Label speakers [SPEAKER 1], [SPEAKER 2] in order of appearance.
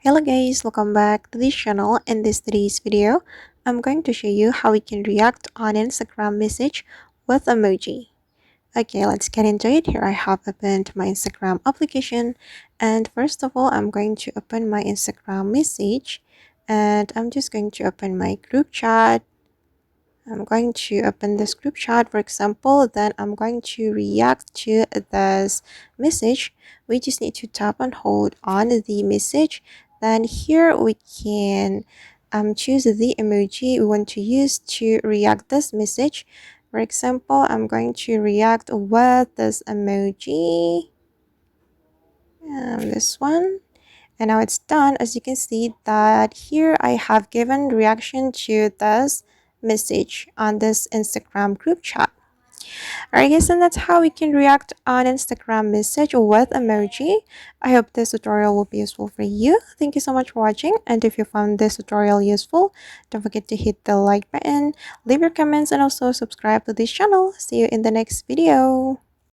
[SPEAKER 1] Hello guys, welcome back to this channel. In today's video, I'm going to show you how we can react on Instagram message with emoji. Okay, let's get into it. Here I have opened my Instagram application, and first of all, I'm going to open my Instagram message, and I'm just going to open my group chat. I'm going to open this group chat, for example, then I'm going to react to this message. We just need to tap and hold on the message. Then here we can choose the emoji we want to use to react this message. For example, I'm going to react with this emoji, this one. And now it's done. As you can see that here I have given reaction to this message on this Instagram group chat. Alright guys, and that's how we can react on Instagram message with emoji. I hope this tutorial will be useful for you. Thank you so much for watching, and if you found this tutorial useful, don't forget to hit the like button, leave your comments, and also subscribe to this channel. See you in the next video.